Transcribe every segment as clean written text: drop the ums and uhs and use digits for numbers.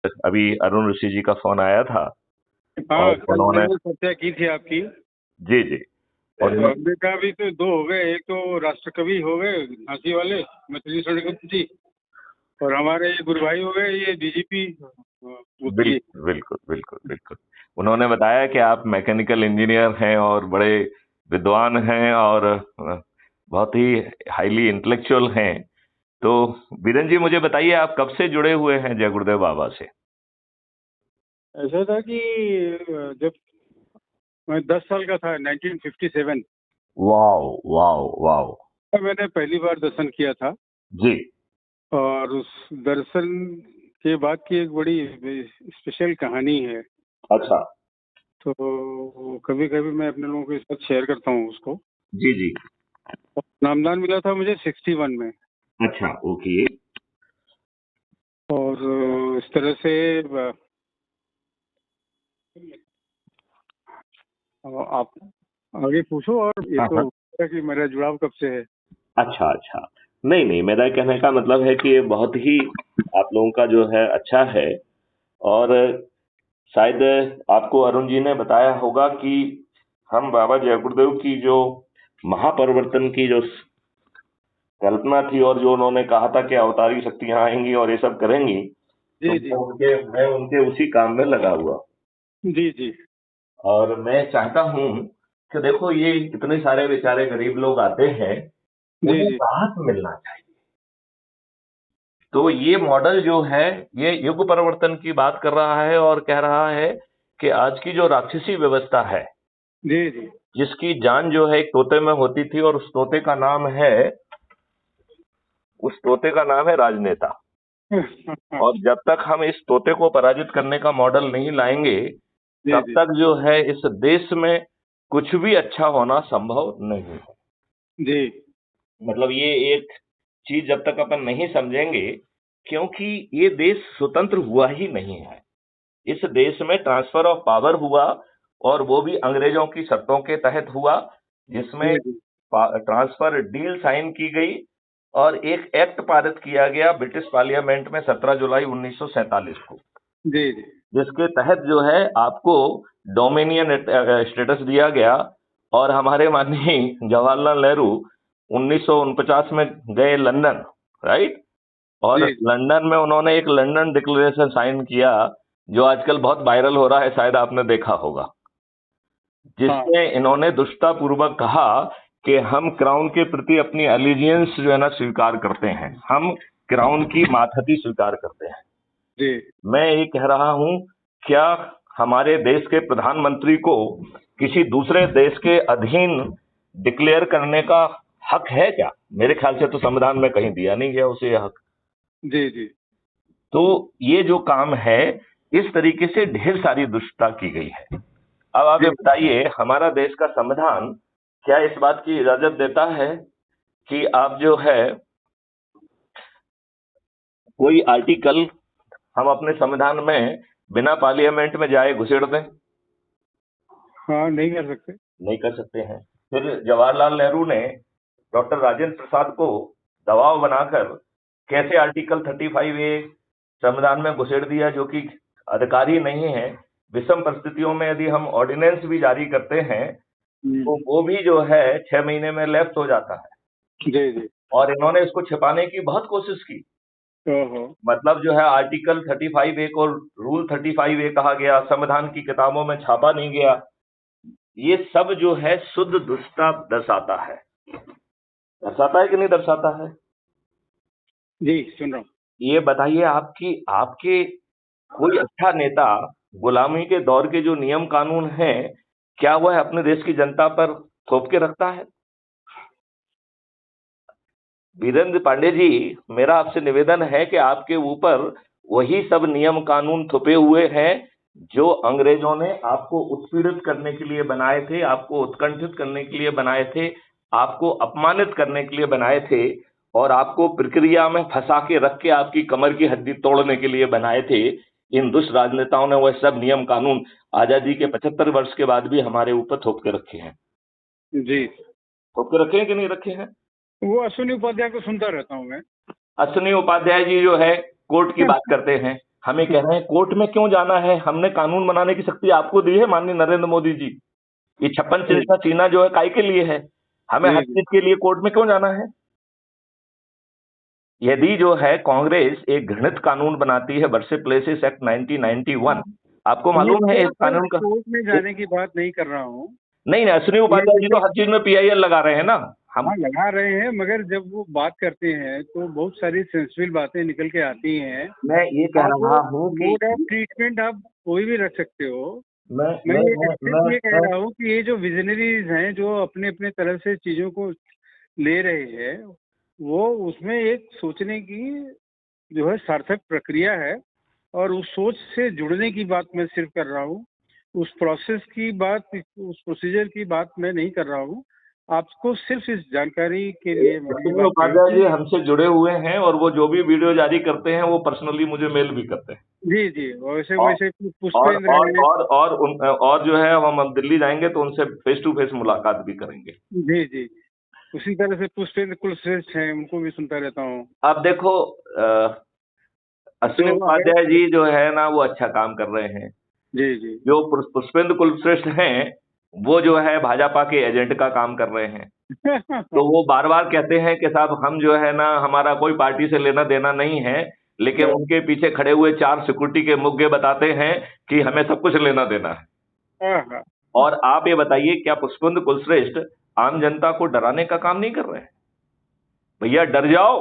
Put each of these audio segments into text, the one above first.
अभी अरुण ऋषि जी का फोन आया था हाँ, और कल उन्होंने, मैंने चर्चा की थी आपकी। जी जी, और बॉम्बे का भी तो दो हो गए, एक तो राष्ट्रकवि हो गए झांसी वाले मैथिली शरणकत जी, और हमारे ये गुरु भाई हो गए ये डीजीपी गुप्त जी। बिल्कुल बिल्कुल बिल्कुल बिल्कुल। उन्होंने बताया कि आप मैकेनिकल इंजीनियर हैं और बड़े विद्वान हैं और बहुत ही हाईली इंटेलेक्चुअल हैं। तो बीरेन जी, मुझे बताइए, आप कब से जुड़े हुए हैं जय गुरुदेव बाबा से? ऐसा था कि जब मैं 10 साल का था, 1957, वाओ वाओ वाओ। मैंने पहली बार दर्शन किया था। जी। और उस दर्शन के बाद की एक बड़ी स्पेशल कहानी है। अच्छा। तो कभी कभी मैं अपने लोगों के साथ शेयर करता हूँ उसको। जी जी। नामदान मिला था मुझे 61 में। अच्छा, ओके। और इस तरह से आप आगे पूछो। और ये हाँ हाँ। तो कि मेरा जुड़ाव कब से है। अच्छा अच्छा। नहीं नहीं, मेरा कहने का मतलब है कि ये बहुत ही आप लोगों का जो है अच्छा है। और शायद आपको अरुण जी ने बताया होगा कि हम बाबा जय गुरुदेव की जो महापरिवर्तन की जो कल्पना थी और जो उन्होंने कहा था कि अवतारी शक्तियां आएंगी और ये सब करेंगी, तो जी जी मैं उनके उसी काम में लगा हुआ। जी जी और मैं चाहता हूँ कि देखो, ये इतने सारे बेचारे गरीब लोग आते हैं, जी उन्हें जी राहत मिलना चाहिए। तो ये मॉडल जो है, ये युग परिवर्तन की बात कर रहा है और कह रहा है कि आज की जो राक्षसी व्यवस्था है, जी जी जिसकी जान जो है एक तोते में होती थी, और उस तोते का नाम है राजनेता। और जब तक हम इस तोते को पराजित करने का मॉडल नहीं लाएंगे, जी तब जी तक जो है इस देश में कुछ भी अच्छा होना संभव नहीं है। जी मतलब ये एक चीज जब तक अपन नहीं समझेंगे, क्योंकि ये देश स्वतंत्र हुआ ही नहीं है। इस देश में ट्रांसफर ऑफ पावर हुआ, और वो भी अंग्रेजों की शर्तों के तहत हुआ, जिसमें जी जी ट्रांसफर डील साइन की गई और एक एक्ट पारित किया गया ब्रिटिश पार्लियामेंट में 17 जुलाई 1947 को, जी जी जिसके तहत जो है आपको डोमिनियन स्टेटस दिया गया। और हमारे माननीय जवाहरलाल नेहरू 1949 में गए लंदन, राइट? और जी लंदन में उन्होंने एक लंदन डिक्लेरेशन साइन किया, जो आजकल बहुत वायरल हो रहा है, शायद आपने देखा होगा, हाँ जिसमें इन्होंने दुष्टतापूर्वक कहा कि हम क्राउन के प्रति अपनी एलिजियंस जो है ना स्वीकार करते हैं, हम क्राउन की मातहती स्वीकार करते हैं। जी मैं ये कह रहा हूं, क्या हमारे देश के प्रधानमंत्री को किसी दूसरे देश के अधीन डिक्लेयर करने का हक है क्या? मेरे ख्याल से तो संविधान में कहीं दिया नहीं गया उसे यह हक। जी जी तो ये जो काम है, इस तरीके से ढेर सारी दुष्टता की गई है। अब आप ये जी बताइए, हमारा देश का संविधान क्या इस बात की इजाजत देता है कि आप जो है कोई आर्टिकल हम अपने संविधान में बिना पार्लियामेंट में जाए घुसेड़ दें? हाँ, नहीं कर सकते। नहीं कर सकते हैं। फिर जवाहरलाल नेहरू ने डॉक्टर राजेंद्र प्रसाद को दबाव बनाकर कैसे आर्टिकल 35A संविधान में घुसेड़ दिया, जो कि अधिकारी नहीं है। विषम परिस्थितियों में यदि हम ऑर्डिनेंस भी जारी करते हैं, तो वो भी जो है 6 महीने में लैप्स हो जाता है। जी जी और इन्होंने इसको छिपाने की बहुत कोशिश की। ओहो मतलब जो है आर्टिकल 35A को रूल 35A कहा गया, संविधान की किताबों में छापा नहीं गया। ये सब जो है शुद्ध दुष्टता दर्शाता है। दर्शाता है कि नहीं दर्शाता है? जी, सुन रहा हूँ। ये बताइए, आपकी आपके कोई अच्छा नेता गुलामी के दौर के जो नियम कानून हैं, क्या वह अपने देश की जनता पर थोप के रखता है? वीरेंद्र पांडे जी, मेरा आपसे निवेदन है कि आपके ऊपर वही सब नियम कानून थोपे हुए हैं जो अंग्रेजों ने आपको उत्पीड़ित करने के लिए बनाए थे, आपको उत्कंठित करने के लिए बनाए थे, आपको अपमानित करने के लिए बनाए थे, और आपको प्रक्रिया में फंसा के रख के आपकी कमर की हड्डी तोड़ने के लिए बनाए थे। इन दुष्ट राजनेताओं ने वह सब नियम कानून आजादी के 75 वर्ष के बाद भी हमारे ऊपर थोप के रखे हैं। जी, थोप के रखे हैं कि नहीं रखे हैं? वो अश्विनी उपाध्याय को सुनता रहता हूँ मैं। अश्विनी उपाध्याय जी जो है कोर्ट की बात करते हैं, हमें कह रहे हैं कोर्ट में क्यों जाना है, हमने कानून बनाने की शक्ति आपको दी है माननीय नरेंद्र मोदी जी। ये 56 इंच का सीना जो है काय के लिए है, हमें हर जी चीज के लिए कोर्ट में क्यों जाना है। यदि जो है कांग्रेस एक घृणित कानून बनाती है वर्षिप प्लेसेस एक्ट 1991, आपको मैं मालूम है इस कानून का। कोर्ट में जाने की बात नहीं कर रहा हूँ। नहीं नहीं, अश्विनी ये उपाध्याय जी तो जैसे हर चीज में पीआईएल लगा रहे हैं ना। हम हाँ लगा रहे हैं, मगर जब वो बात करते हैं तो बहुत सारी सेंसिटिव बातें निकल के आती हैं। मैं ये कह आप रहा हूँ कि मोड ऑफ ट्रीटमेंट आप कोई भी रख सकते हो। मैं मैं मैं ये मैं सिर्फ मैं, ये कह मैं रहा हूँ कि ये जो विजनरीज हैं जो अपने अपने तरफ से चीजों को ले रहे हैं, वो उसमें एक सोचने की जो है सार्थक प्रक्रिया है, और उस सोच से जुड़ने की बात मैं सिर्फ कर रहा हूँ। उस प्रोसेस की बात, उस प्रोसीजर की बात मैं नहीं कर रहा हूँ। आपको सिर्फ इस जानकारी के लिए मैंने ये अश्विनी बात कही उपाध्याय जी थी। हमसे जुड़े हुए हैं और वो जो भी वीडियो जारी करते हैं वो पर्सनली मुझे मेल भी करते हैं। जी जी, वैसे और वैसे और पुष्पेंद्र और हैं। और जो है हम अब दिल्ली जाएंगे तो उनसे फेस टू फेस मुलाकात भी करेंगे। जी जी, उसी तरह से पुष्पेंद्र कुलश्रेष्ठ हैं, उनको भी सुनता रहता हूँ। अब देखो अश्विनी तो अगर उपाध्याय जी जो है ना वो अच्छा काम कर रहे हैं। जी जी जो पुष्पेंद्र कुलश्रेष्ठ हैं वो जो है भाजपा के एजेंट का काम कर रहे हैं। तो वो बार बार कहते हैं कि साहब हम जो है ना हमारा कोई पार्टी से लेना देना नहीं है, लेकिन उनके पीछे खड़े हुए 4 सिक्योरिटी के मुग्गे बताते हैं कि हमें सब कुछ लेना देना है। हाँ हाँ, और आप ये बताइए क्या पुष्पेंद्र कुलश्रेष्ठ आम जनता को डराने का काम नहीं कर रहे हैं। भैया डर जाओ,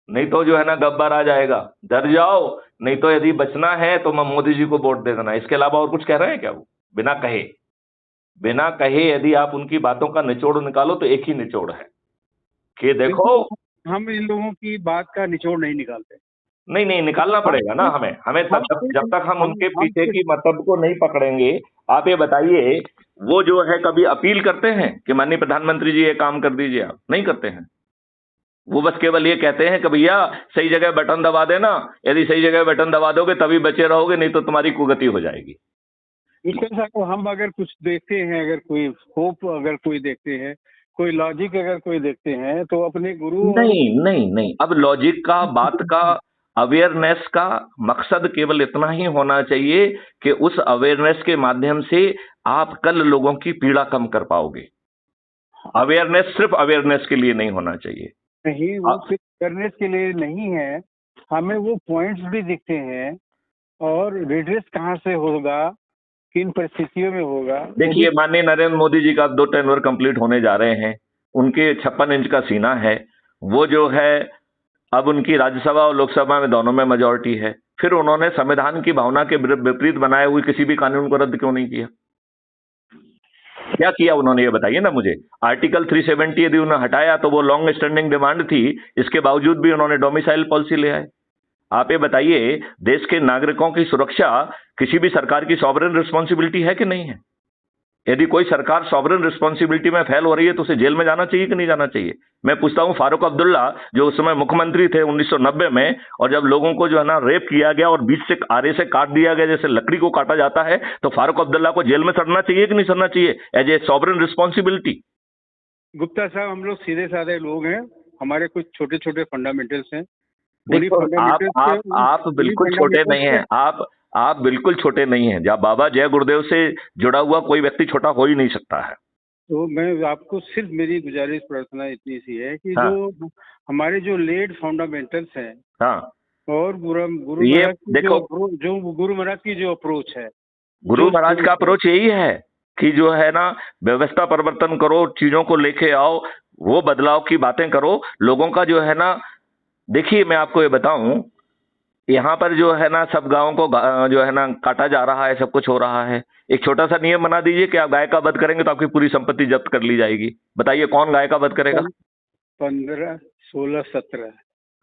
नहीं तो जो है ना गब्बर आ जाएगा, डर जाओ, नहीं तो यदि बचना है तो मैं मोदी जी को वोट दे देना। इसके अलावा और कुछ कह रहे हैं क्या वो, बिना कहे यदि आप उनकी बातों का निचोड़ निकालो तो एक ही निचोड़ है कि देखो। बिल्कुल। हम इन लोगों की बात का निचोड़ नहीं निकालते। नहीं नहीं, निकालना हम पड़ेगा ना सिर्फ हमें हमें हम जब सिर्फ तक हम उनके हम पीछे सिर्फ की मतलब को नहीं पकड़ेंगे। आप ये बताइए, वो जो है कभी अपील करते हैं कि माननीय प्रधानमंत्री जी ये काम कर दीजिए, आप नहीं करते हैं। वो बस केवल ये कहते हैं कि भैया सही जगह बटन दबा देना, यदि सही जगह बटन दबा दोगे तभी बचे रहोगे, नहीं तो तुम्हारी कुगति हो जाएगी। उसके साथ हम अगर कुछ देखते हैं, अगर कोई होप अगर कोई देखते हैं, कोई लॉजिक अगर कोई देखते हैं, तो अपने गुरु और नहीं नहीं नहीं, अब लॉजिक का बात का अवेयरनेस का मकसद केवल इतना ही होना चाहिए कि उस अवेयरनेस के माध्यम से आप कल लोगों की पीड़ा कम कर पाओगे। अवेयरनेस सिर्फ अवेयरनेस के लिए नहीं होना चाहिए। नहीं, वो सिर्फ करने के लिए नहीं है। हमें वो पॉइंट्स भी दिखते हैं, और रिड्रेस कहाँ से होगा, किन परिस्थितियों में होगा, वो भी। देखिए माननीय नरेंद्र मोदी जी का 2 टेन्योर कंप्लीट होने जा रहे हैं। उनके 56 इंच का सीना है। वो जो है अब उनकी राज्यसभा और लोकसभा में दोनों में मेजोरिटी है। फिर उन्होंने संविधान की भावना के विपरीत बनाए हुए किसी भी कानून को रद्द क्यों नहीं किया। क्या किया उन्होंने ये बताइए ना मुझे। आर्टिकल 370 यदि उन्होंने हटाया तो वो लॉन्ग स्टैंडिंग डिमांड थी, इसके बावजूद भी उन्होंने डोमिसाइल पॉलिसी ले आए। आप ये बताइए, देश के नागरिकों की सुरक्षा किसी भी सरकार की सॉवरेन रिस्पॉन्सिबिलिटी है कि नहीं है। यदि कोई सरकार सॉवरेन रिस्पॉन्सिबिलिटी में फेल हो रही है तो उसे जेल में जाना चाहिए कि नहीं जाना चाहिए। मैं पूछता हूं फारूक अब्दुल्ला जो उस समय मुख्यमंत्री थे 1990 में, और जब लोगों को जो है ना रेप किया गया और बीच से आरे से काट दिया गया जैसे लकड़ी को काटा जाता है, तो फारूक अब्दुल्ला को जेल में सड़ना चाहिए कि नहीं सड़ना चाहिए as a sovereign responsibility. Gupta साहब, हम लोग सीधे साधे लोग हैं। हमारे कुछ छोटे छोटे फंडामेंटल्स हैं। उन्हीं देखो फंडामेंटल्स आप बिल्कुल छोटे नहीं से हैं। आप बिल्कुल छोटे नहीं हैं। जब बाबा जय गुरुदेव से जुड़ा हुआ कोई व्यक्ति छोटा हो ही नहीं सकता है। तो मैं आपको सिर्फ, मेरी गुजारिश प्रार्थना इतनी सी है कि हाँ जो हमारे जो लेड फंडामेंटल्स हैं, हाँ। और गुरु ये महाराज की देखो, जो गुरु महाराज की जो अप्रोच है, गुरु जो महाराज सोच का है। अप्रोच यही है कि जो है ना व्यवस्था परिवर्तन करो, चीजों को लेके आओ, वो बदलाव की बातें करो लोगों का जो है ना। देखिए मैं आपको ये बताऊं, यहाँ पर जो है ना सब गांवों को जो है ना काटा जा रहा है, सब कुछ हो रहा है। एक छोटा सा नियम बना दीजिए कि आप गाय का वध करेंगे तो आपकी पूरी संपत्ति जब्त कर ली जाएगी। बताइए कौन गाय का वध करेगा। 15, 16, 17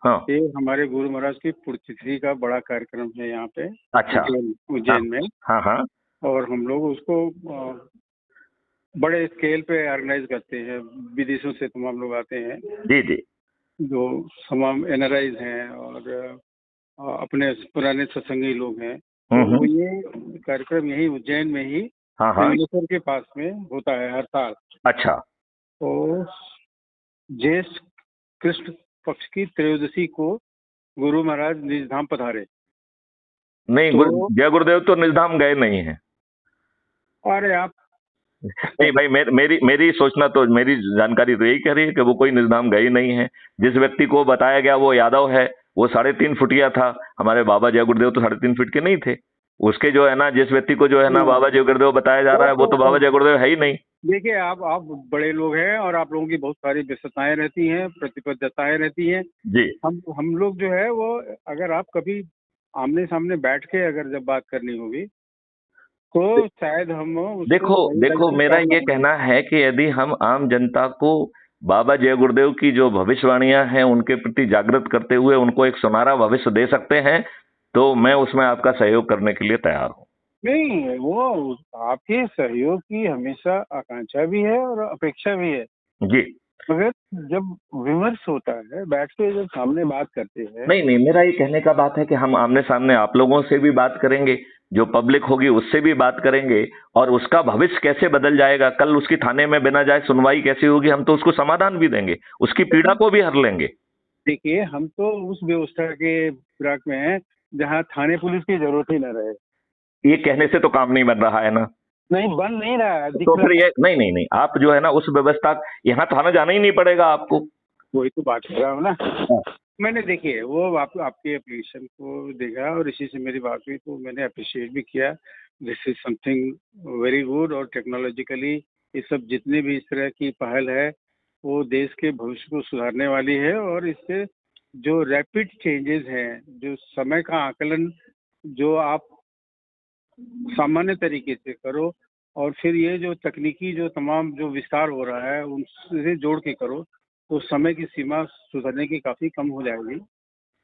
हाँ। ये हमारे गुरु महाराज की पुण्यतिथि का बड़ा कार्यक्रम है यहाँ पे, अच्छा। हाँ उज्जैन में। हाँ हाँ। और हम लोग उसको बड़े स्केल पे ऑर्गेनाइज करते हैं। विदेशों से तमाम लोग आते हैं, जी जी। जो तमाम एनआरआईज हैं, और अपने पुराने सत्संगी लोग हैं। तो हम्म। ये कार्यक्रम यही उज्जैन में ही हाँ हाँ। त्रिवेलेश्वर के पास में होता है हर साल। अच्छा। तो ज्येष्ठ कृष्ण पक्ष की त्रयोदशी को गुरु महाराज निज धाम पधारे। नहीं, तो जय गुरुदेव तो निजधाम गए नहीं है। अरे आप नहीं भाई, मेरी मेरी सोचना तो, मेरी जानकारी तो यही कह रही है कि वो कोई निजधाम गए नहीं है। जिस व्यक्ति को बताया गया वो यादव है, वो 3.5 फुटिया था। हमारे बाबा जय गुरुदेव तो 3.5 फीट के नहीं थे। उसके जो है ना, जिस व्यक्ति को जो है ना बाबा जय गुरुदेव बताया जा रहा है, वो तो बाबा जय गुरुदेव है ही नहीं। देखिए, आप बड़े लोग हैं और आप लोगों की बहुत सारी व्यस्तताएं रहती हैं, प्रतिबद्धताएं रहती हैं। जी। हम लोग जो है वो, अगर आप कभी आमने सामने बैठ के अगर जब बात करनी होगी तो शायद हम उसको देखो सही ढंग देखो, से मेरा कर ये पाएंगे। कहना है कि यदि हम आम जनता को बाबा जय गुरुदेव की जो भविष्यवाणियां हैं उनके प्रति जागृत करते हुए उनको एक सुनहरा भविष्य दे सकते हैं, तो मैं उसमें आपका सहयोग करने के लिए तैयार हूं। नहीं, वो आपके सहयोग की हमेशा आकांक्षा भी है और अपेक्षा भी है, जी। मगर जब विमर्श होता है, बैठ के जब सामने बात करते हैं। नहीं नहीं, मेरा ये कहने का बात है कि हम आमने सामने आप लोगों से भी बात करेंगे, जो पब्लिक होगी उससे भी बात करेंगे, और उसका भविष्य कैसे बदल जाएगा, कल उसकी थाने में बिना जाए सुनवाई कैसी होगी, हम तो उसको समाधान भी देंगे, उसकी पीड़ा को भी हर लेंगे। देखिए, हम तो उस व्यवस्था के फिराक में हैं जहाँ थाने पुलिस की जरूरत ही न रहे। ये कहने से तो काम नहीं बन रहा है ना। नहीं, बन नहीं रहा है, दिख तो फिर रहा ये नहीं नहीं नहीं, आप जो है ना उस व्यवस्था, यहाँ थाना जाना ही नहीं पड़ेगा आपको। है। वही तो बात कर रहा हूँ ना। हाँ। मैंने देखिए वो आपके एप्लीकेशन को देखा और इसी से मेरी बात हुई, तो मैंने अप्रिशिएट भी किया। This is something very good. और टेक्नोलॉजिकली ये सब जितने भी इस तरह की पहल है वो देश के भविष्य को सुधारने वाली है। और इससे जो रैपिड चेंजेस हैं, जो समय का आकलन जो आप सामान्य तरीके से करो, और फिर ये जो तकनीकी जो तमाम जो विस्तार हो रहा है उनसे जोड़ के करो, तो समय की सीमा सुधरने की काफ़ी कम हो जाएगी।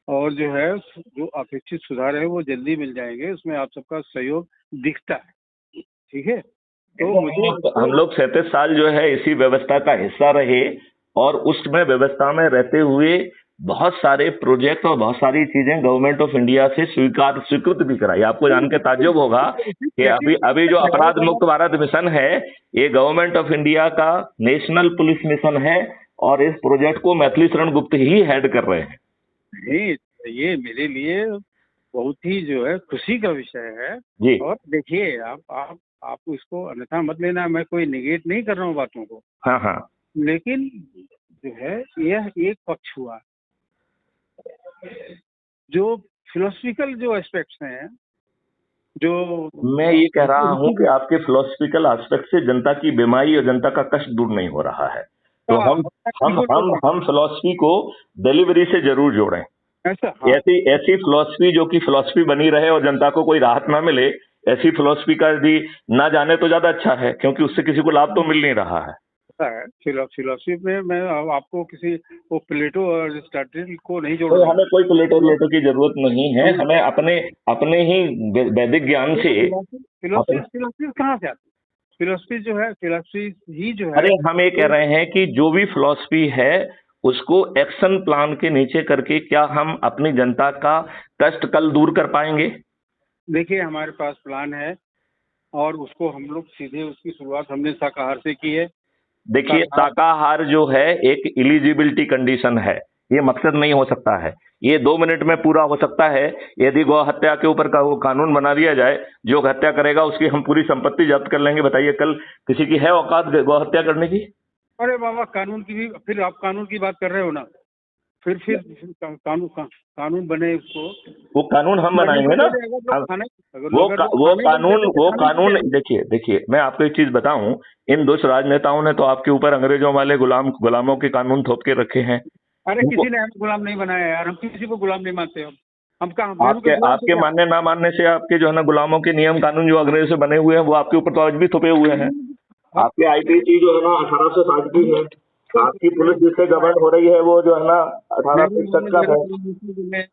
और जो है जो अपेक्षित सुधार है वो जल्दी मिल जाएंगे, उसमें आप सबका सहयोग दिखता है। ठीक है, तो मुझे हम लोग 37 साल जो है इसी व्यवस्था का हिस्सा रहे, और उसमें व्यवस्था में रहते हुए बहुत सारे प्रोजेक्ट और बहुत सारी चीजें गवर्नमेंट ऑफ इंडिया से स्वीकृत भी कराई। आपको जान के ताज्जुब होगा कि अभी अभी जो अपराध मुक्त भारत मिशन है, ये गवर्नमेंट ऑफ इंडिया का नेशनल पुलिस मिशन है, और इस प्रोजेक्ट को मैथिली शरण गुप्त ही हेड कर रहे हैं। नहीं, ये मेरे लिए बहुत ही जो है खुशी का विषय है। जी। और देखिए, आप इसको अन्यथा मत लेना, मैं कोई निगेट नहीं कर रहा हूँ बातों को, हाँ हाँ। लेकिन जो है यह एक पक्ष हुआ। जो फिलोसफिकल जो एस्पेक्ट्स हैं, जो मैं ये कह रहा हूं कि आपके फिलोसफिकल एस्पेक्ट से जनता की बीमारी और जनता का कष्ट दूर नहीं हो रहा है, तो हम फिलोसफी को डिलीवरी से जरूर जोड़ें। ऐसा, हाँ, ऐसी ऐसी फिलोसफी जो कि फिलोसफी बनी रहे और जनता को कोई राहत ना मिले, ऐसी फिलोसफी का यदि ना जाने तो ज्यादा अच्छा है, क्योंकि उससे किसी को लाभ तो मिल नहीं रहा है। ऐसा है। फिलोसफी में मैं आपको किसी वो प्लेटो और अरिस्टोटल को नहीं जोड़ तो रहा हमें कोई प्लेटो हूँ। की जरूरत नहीं है, हमें अपने अपने ही वैदिक ज्ञान से फिलोसफी अपने, फिलोसफी कहाँ से आती है? फिलोसफी जो है, फिलोसफी ही जो है अरे हम ये कह रहे हैं कि जो भी फिलॉसफी है उसको एक्शन प्लान के नीचे करके क्या हम अपनी जनता का कष्ट कल दूर कर पाएंगे? देखिए, हमारे पास प्लान है और उसको हम लोग सीधे उसकी शुरुआत हमने शाकाहार से की है। देखिए, शाकाहार, शाकाहार जो है एक इलिजिबिलिटी कंडीशन है, ये मकसद नहीं हो सकता है। ये 2 मिनट में पूरा हो सकता है यदि गौ हत्या के ऊपर का वो कानून बना दिया जाए, जो हत्या करेगा उसकी हम पूरी संपत्ति जब्त कर लेंगे। बताइए, कल किसी की है औकात गौ हत्या करने की? अरे बाबा, कानून की भी फिर आप कानून की बात कर रहे हो ना। फिर कानून बने उसको वो कानून हम बनने बनाएंगे के ना। लिए। अगर लोग हम खाने अगर लोग खाने बन जाते तो वो कानून की कानून, क्या? देखिए देखिए, मैं आपको एक चीज बताऊं, इन दुष्ट राजनेताओं ने तो आपके ऊपर अंग्रेजों वाले गुलामों के कानून थोप के रखे हैं। अरे उनको किसी ने हमें गुलाम नहीं बनाया यार, हम किसी को गुलाम नहीं मानते। हम कहाँ नेहरू के आपके गुलाम थे आपके क्या? मानने ना मानने से आपके जो है ना गुलामों के नियम कानून जो अंग्रेजों से बने हुए हैं वो आपके ऊपर तो आज भी थोपे हुए हैं। हम आपके आईपीसी जो है ना 1860 की है। आपकी पुलिस जिससे गवर्न हो रही है वो जो है ना 1861 का है।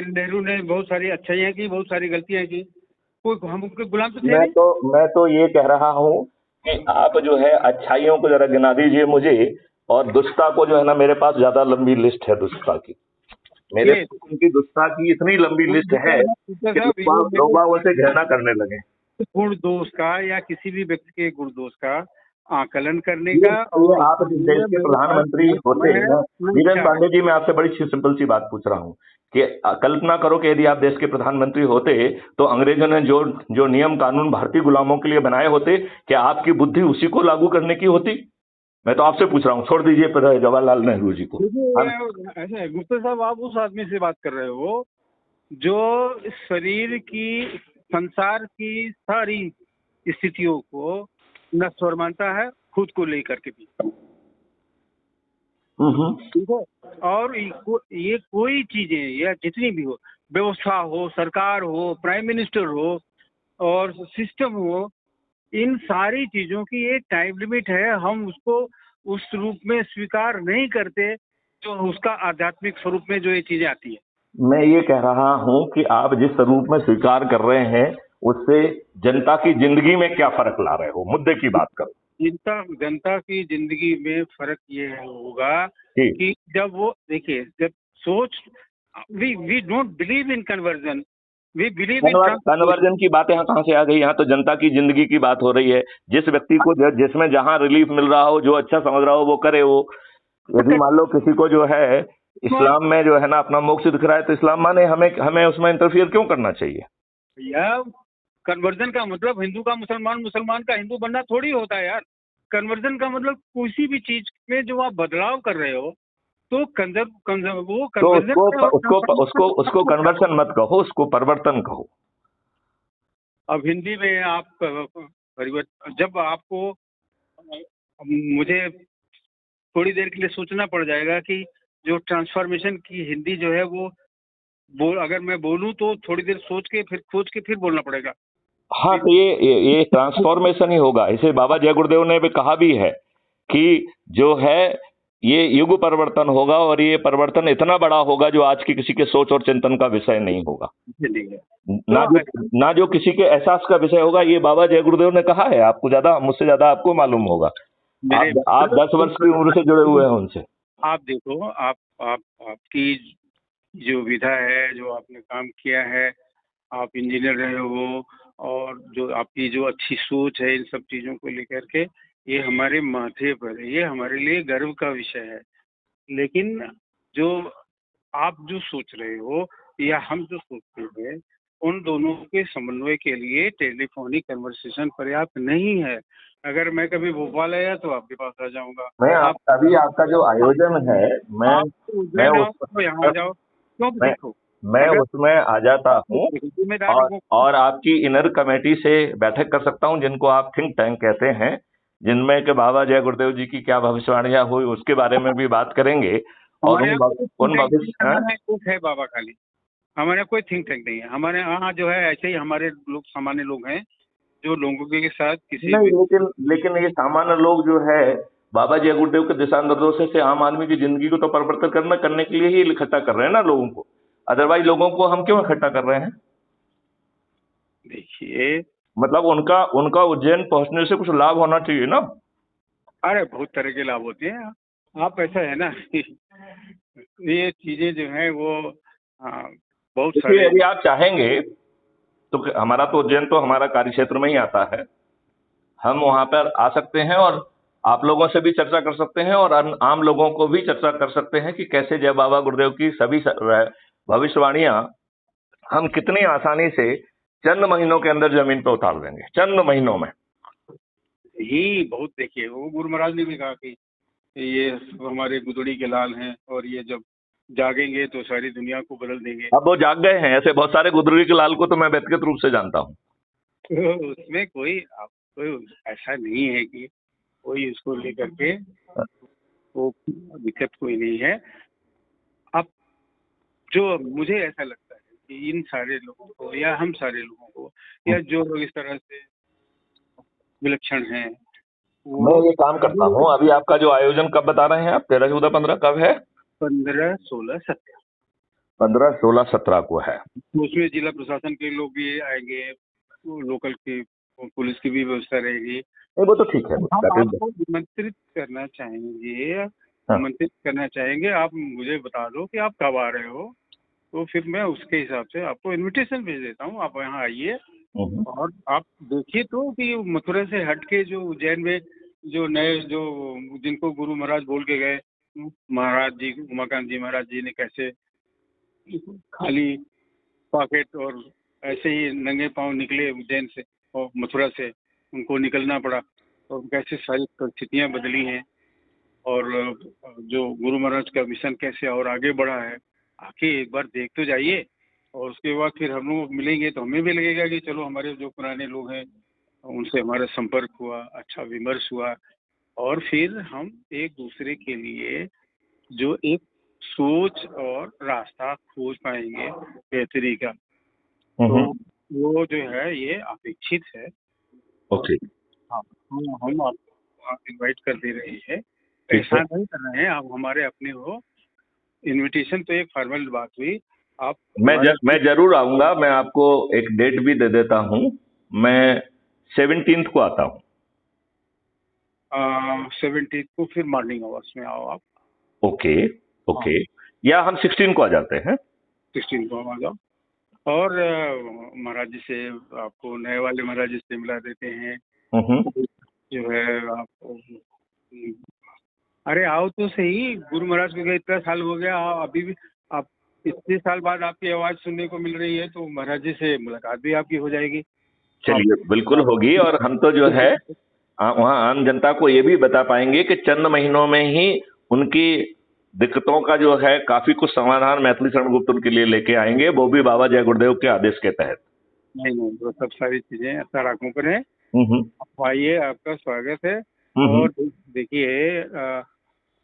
नेहरू ने बहुत सारी अच्छाइयाँ की, बहुत सारी गलतियाँ की। कोई हम उनके गुलाम तो थे नहीं। मैं तो ये कह रहा हूँ कि आप जो है अच्छाइयों को जरा गिना दीजिए मुझे, और दुष्टता को जो है ना, मेरे पास ज्यादा लंबी लिस्ट है दुष्टता की। मेरे ये उनकी दुष्टता की इतनी लंबी लिस्ट है कि साहब, ये लोग मेरे बाग उसे घृणा करने लगे। गुण दोष का या किसी भी व्यक्ति के गुण दोष का आकलन करने ये का ये आप जिस देश के प्रधानमंत्री होते हैं ना, वीरेंद्र पांडे जी, मैं आपसे बड़ी सिंपल सी बात पूछ रहा हूँ कि कल्पना करो कि यदि आप देश के प्रधानमंत्री होते तो अंग्रेजों ने जो जो नियम कानून भारतीय गुलामों के लिए बनाए होते, क्या आपकी बुद्धि उसी को लागू करने की होती? मैं तो आपसे पूछ रहा हूँ, छोड़ दीजिए जवाहरलाल नेहरू जी को। देखिए, ऐसा है गुप्ता साहब, आप उस आदमी से बात कर रहे हो जो शरीर की, संसार की सारी स्थितियों को नश्वर मानता है, खुद को लेकर के भी। ठीक है। और ये कोई चीजें या जितनी भी हो, व्यवस्था हो, सरकार हो, प्राइम मिनिस्टर हो और सिस्टम हो, इन सारी चीजों की एक टाइम लिमिट है। हम उसको उस रूप में स्वीकार नहीं करते जो उसका आध्यात्मिक स्वरूप में जो ये चीजें आती है। मैं ये कह रहा हूं कि आप जिस स्वरूप में स्वीकार कर रहे हैं उससे जनता की जिंदगी में क्या फर्क ला रहे हो, मुद्दे की बात करो। जनता की जिंदगी में फर्क ये होगा जी। कि जब वो देखिए, जब सोच, we don't believe in conversion, we believe in conversion की बात यहाँ कहाँ से आ गई? यहाँ तो जनता की जिंदगी की बात हो रही है। जिस व्यक्ति को जिसमें जहां रिलीफ मिल रहा हो, जो अच्छा समझ रहा हो वो करे। वो यदि मान लो किसी को जो है इस्लाम में जो है ना अपना मोक्ष दिख रहा है तो इस्लाम माने, हमें हमें उसमें इंटरफियर क्यों करना चाहिए? भैया, कन्वर्जन का मतलब हिंदू का मुसलमान, मुसलमान का हिंदू बनना थोड़ी होता है यार। कन्वर्जन का मतलब किसी भी चीज में जो आप बदलाव कर रहे हो तो वो तो कन्वर्जन उसको कन्वर्सन मत कहो, उसको परिवर्तन कहो। अब हिंदी में आप परिवर्तन, जब आपको, मुझे थोड़ी देर के लिए सोचना पड़ जाएगा कि जो ट्रांसफॉर्मेशन की हिंदी जो है वो अगर मैं बोलूं तो थोड़ी देर सोच के फिर खोज के फिर बोलना पड़ेगा। हाँ, तो ये ट्रांसफॉर्मेशन ही होगा। इसे बाबा जय गुरुदेव ने भी कहा भी है कि जो है ये युग परिवर्तन होगा और ये परिवर्तन इतना बड़ा होगा जो आज की किसी के सोच और चिंतन का विषय नहीं होगा, ना जो किसी के एहसास का विषय होगा। ये बाबा जय गुरुदेव ने कहा है, आपको ज्यादा, मुझसे ज्यादा आपको मालूम होगा। आप 10 वर्ष की उम्र से जुड़े हुए हैं उनसे। आप देखो, आपकी जो विधा है, जो आपने काम किया है, आप इंजीनियर रहे हो और जो आपकी जो अच्छी सोच है इन सब चीज़ों को लेकर के, ये हमारे माथे पर है, ये हमारे लिए गर्व का विषय है। लेकिन जो आप जो सोच रहे हो या हम जो सोचते हैं, उन दोनों के समन्वय के लिए टेलीफोनिक कन्वर्सेशन पर्याप्त नहीं है। अगर मैं कभी भोपाल आया तो आपके पास आ जाऊंगा। मैं अभी आपका जो आयोजन है, मैं यहाँ आ जाओ, क्यों देखो, मैं उसमें आ जाता हूँ और आपकी इनर कमेटी से बैठक कर सकता हूँ, जिनको आप थिंक टैंक कहते हैं, जिनमें के बाबा जय गुरुदेव जी की क्या भविष्यवाणियां हुई उसके बारे में भी बात करेंगे। और उन भविष्य है बाबा खाली, हमारे यहाँ कोई थिंक टैंक नहीं है। हमारे यहाँ जो है ऐसे ही हमारे लोग, सामान्य लोग हैं जो लोगों के साथ किसी नहीं, लेकिन ये सामान्य लोग जो है बाबा जय गुरुदेव के दिशा निर्देशों से आम आदमी की जिंदगी को तो परिवर्तन करने के लिए ही इकट्ठा कर रहे हैं ना लोगों को। अदरवाइज लोगों को हम क्यों इकट्ठा कर रहे हैं? देखिए, मतलब उनका उज्जैन पहुंचने से कुछ लाभ होना चाहिए ना। अरे बहुत तरह के लाभ होते हैं। आप ऐसा है ना ये चीजें जो है वो बहुत सारे, यदि आप चाहेंगे तो हमारा तो उज्जैन तो हमारा कार्य क्षेत्र में ही आता है। हम वहां पर आ सकते हैं और आप लोगों से भी चर्चा कर सकते हैं और आम लोगों को भी चर्चा कर सकते हैं कि कैसे जय बाबा गुरुदेव की सभी भविष्यवाणियां हम कितनी आसानी से चंद महीनों के अंदर जमीन पर उतार देंगे, चंद महीनों में ही। बहुत देखिए, वो गुरु महाराज ने भी कहा कि ये हमारे गुदड़ी के लाल हैं और ये जब जागेंगे तो सारी दुनिया को बदल देंगे। अब वो जाग गए हैं। ऐसे बहुत सारे गुदड़ी के लाल को तो मैं व्यक्तिगत रूप से जानता हूँ। तो उसमें कोई ऐसा नहीं है कि कोई उसको लेकर के वो दिक्कत कोई नहीं है। अब जो मुझे ऐसा लगता है कि इन सारे लोगों को या हम सारे लोगों को या जो लोग इस तरह से विलक्षण हैं, मैं ये काम करता हूँ। अभी आपका जो आयोजन कब बता रहे हैं आप? 13, 14, 15 कब है? 15, 16, 17। 15, 16, 17 को है। उसमें जिला प्रशासन के लोग भी आएंगे, लोकल की पुलिस की भी व्यवस्था रहेगी। वो तो ठीक है। हम आपको निमंत्रित करना चाहेंगे, आमंत्रित करना चाहेंगे। आप मुझे बता दो कि आप कब आ रहे हो, तो फिर मैं उसके हिसाब से आपको इनविटेशन भेज देता हूँ। आप यहाँ आइए और आप देखिए तो कि मथुरा से हट के जो उज्जैन में जो नए जो जिनको गुरु महाराज बोल के गए, महाराज जी उमाकांत जी महाराज जी ने कैसे खाली पॉकेट और ऐसे ही नंगे पांव निकले उज्जैन से और मथुरा से, उनको निकलना पड़ा और कैसे सारी परिस्थितियां बदली हैं, और जो गुरु महाराज का मिशन कैसे और आगे बढ़ा है, आके एक बार देख तो जाइए। और उसके बाद फिर हम लोग मिलेंगे तो हमें भी लगेगा कि चलो हमारे जो पुराने लोग हैं उनसे हमारा संपर्क हुआ, अच्छा विमर्श हुआ, और फिर हम एक दूसरे के लिए जो एक सोच और रास्ता खोज पाएंगे बेहतरी का। तो वो जो है ये अपेक्षित है। ओके। हाँ, हम आपको इनवाइट कर दे रहे हैं, ऐसा नहीं कर रहे हैं, आप हमारे अपने हो। इनविटेशन तो एक फॉर्मल बात हुई। आप मैं जरूर आऊंगा। मैं आपको एक डेट भी दे देता हूं। मैं 17th को आता हूं। 17 को फिर मॉर्निंग आवर्स में आओ आप। Okay okay. या हम 16 को आ जाते हैं। 16 को आ जाओ, और महाराज जी से आपको नए वाले महाराज जी से मिला देते हैं। जो है आपको, अरे आओ तो सही, गुरु महाराज को गए इतना साल हो गया, अभी भी आप इतने साल बाद आपकी आवाज सुनने को मिल रही है, तो महाराज जी से मुलाकात भी आपकी हो जाएगी। चलिए, बिल्कुल होगी। और हम तो जो है वहाँ आम जनता को ये भी बता पाएंगे कि चंद महीनों में ही उनकी दिक्कतों का जो है काफी कुछ समाधान मैथिली शरण गुप्त उनके लिए लेके आएंगे, वो भी बाबा जय गुरुदेव के आदेश के तहत। नहीं, वो सब सारी चीजें सराखों पर है। आप आइए, आपका स्वागत है। और देखिए,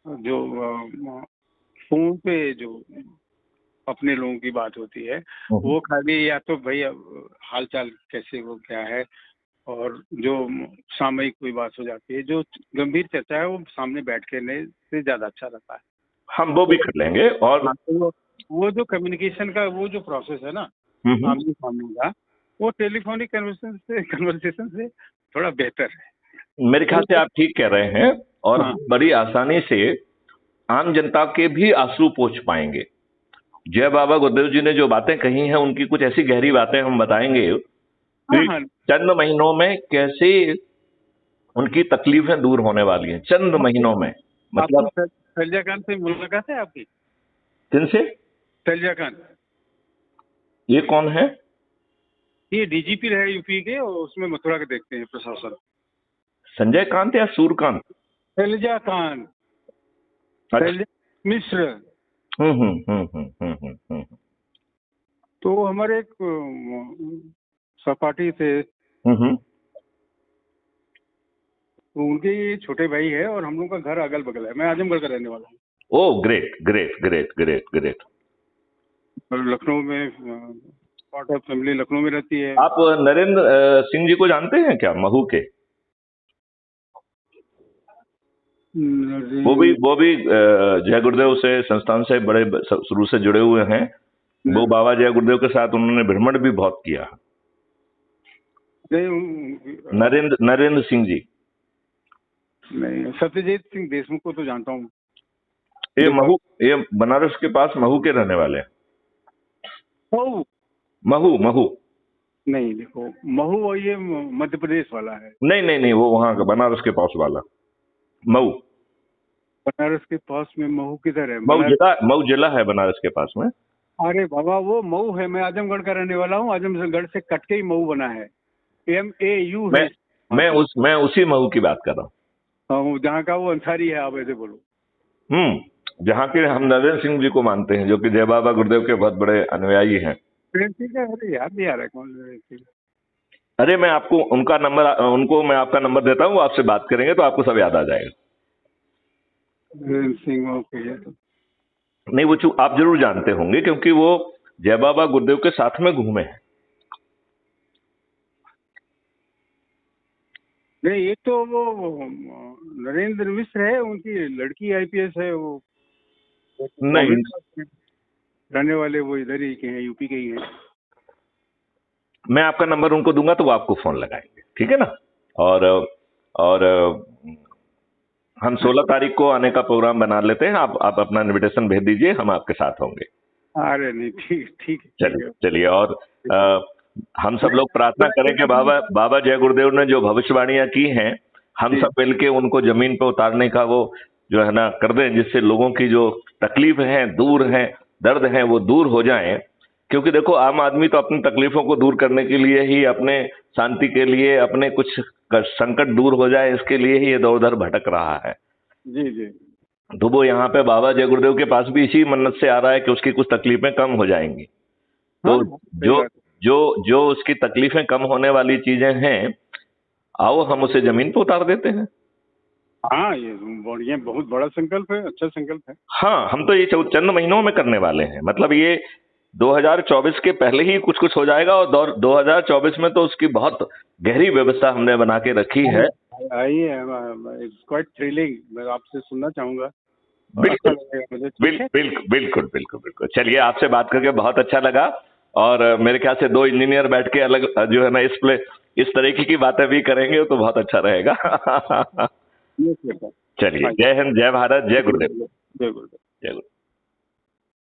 जो फोन पे जो अपने लोगों की बात होती है, वो खाली या तो भैया हाल चाल कैसे हो, क्या है, और जो सामयिक कोई बात हो जाती है, जो गंभीर चर्चा है वो सामने बैठ करने से ज्यादा अच्छा रहता है। हम वो भी कर लेंगे। और तो वो जो कम्युनिकेशन का वो जो प्रोसेस है ना आमने सामने का, वो टेलीफोनिक कन्वर्सेशन से थोड़ा बेहतर है। मेरे ख्याल से आप ठीक कह रहे हैं। और बड़ी आसानी से आम जनता के भी आंसू पोंछ पाएंगे। जय बाबा गुरुदेव जी ने जो बातें कही हैं, उनकी कुछ ऐसी गहरी बातें हम बताएंगे कि चंद महीनों में कैसे उनकी तकलीफें दूर होने वाली हैं। चंद महीनों में। मतलब शैलजा खान से मुलाकात है आपकी? किनसे? शैलजा खान। ये कौन है? ये डीजीपी रहे यूपी के, और उसमें मथुरा के देखते हैं प्रशासन। संजय कांत या सूर्यकांत? शैलजा खान, शैलजा मिश्र। तो हमारे एक सहपाठी थे, उनके छोटे भाई है, और हम लोग का घर अगल बगल है। मैं आजमगढ़ का रहने वाला हूँ। Oh, great great great great great. Lucknow में पार्ट ऑफ फैमिली लखनऊ में रहती है। आप नरेंद्र सिंह जी को जानते हैं क्या, महू के? वो भी जय गुरुदेव से संस्थान से बड़े शुरू से जुड़े हुए हैं। वो बाबा जय गुरुदेव के साथ उन्होंने भ्रमण भी बहुत किया। नरेंद्र सिंह जी नहीं, सत्यजीत सिंह देशमुख को तो जानता हूँ। ये बनारस के पास महू के रहने वाले हैं। महू नहीं, देखो महू ये मध्य प्रदेश वाला है। नहीं, वो वहाँ का बनारस के पास वाला महू। बनारस के पास में महू किधर है? महू जिला है बनारस के पास में। अरे बाबा, वो महू है। मैं आजमगढ़ का रहने वाला हूँ। आजमगढ़ से कट के ही महू बना है। MAU है। मैं उसी महू की बात कर रहा हूँ, जहाँ का वो अंसारी है। आप ऐसे बोलो। जहाँ के हम नरेंद्र सिंह जी को मानते हैं, जो कि जय बाबा गुरुदेव के बहुत बड़े अनुयायी हैं। अरे याद नहीं आ रहा कौन। अरे मैं आपको उनको मैं आपका नंबर देता हूँ, आपसे बात करेंगे तो आपको सब याद आ जाएगा। नहीं, वो आप जरूर जानते होंगे, क्योंकि वो जय बाबा गुरुदेव के साथ में घूमे हैं। नहीं, एक तो वो नरेंद्र मिश्र है, उनकी लड़की IPS है। वो नहीं, रहने वाले वो इधर ही के हैं, यूपी के ही हैं। मैं आपका नंबर उनको दूंगा तो वो आपको फोन लगाएंगे, ठीक है ना? और हम 16 तारीख को आने का प्रोग्राम बना लेते हैं। आप अपना इनविटेशन भेज दीजिए, हम आपके साथ होंगे। अरे नहीं, ठीक। चलिए। और हम सब लोग प्रार्थना करें कि बाबा जय गुरुदेव ने जो भविष्यवाणियां की हैं, हम जी सब मिलके उनको जमीन पे उतारने का वो जो है ना कर दें, जिससे लोगों की जो तकलीफ हैं दूर हैं, दर्द हैं वो दूर हो जाएं। क्योंकि देखो आम आदमी तो अपनी तकलीफों को दूर करने के लिए ही, अपने शांति के लिए, अपने कुछ संकट दूर हो जाए इसके लिए ही इधर उधर भटक रहा है। जी जी। तो वो यहाँ पे बाबा जय गुरुदेव के पास भी इसी मन्नत से आ रहा है कि उसकी कुछ तकलीफें कम हो जाएंगी। हाँ तो हाँ, सही जो बात है। जो जो उसकी तकलीफें कम होने वाली चीजें हैं, आओ हम उसे जमीन पर उतार देते हैं। हाँ, ये बढ़िया, बहुत बड़ा संकल्प है, अच्छा संकल्प है। हाँ, हम तो ये चंद महीनों में करने वाले हैं। मतलब ये 2024 के पहले ही कुछ कुछ हो जाएगा, और 2024 में तो उसकी बहुत गहरी व्यवस्था हमने बना के रखी है। आइए, इट्स क्वाइट थ्रिलिंग, मैं आपसे सुनना चाहूंगा, अच्छा बिल्कुल लगेगा मुझे। ठीक है। बिल्कुल बिल्कुल बिल्कुल बिल्कुल। चलिए, आपसे बात करके बहुत अच्छा लगा। और मेरे ख्याल से दो इंजीनियर बैठ के अलग जो है ना इस तरीके की बातें भी करेंगे तो बहुत अच्छा रहेगा। यस बेटा। चलिए, आइए। जय हिंद, जय भारत, जय गुरुदेव। जय गुरुदेव। जय गुरुदेव।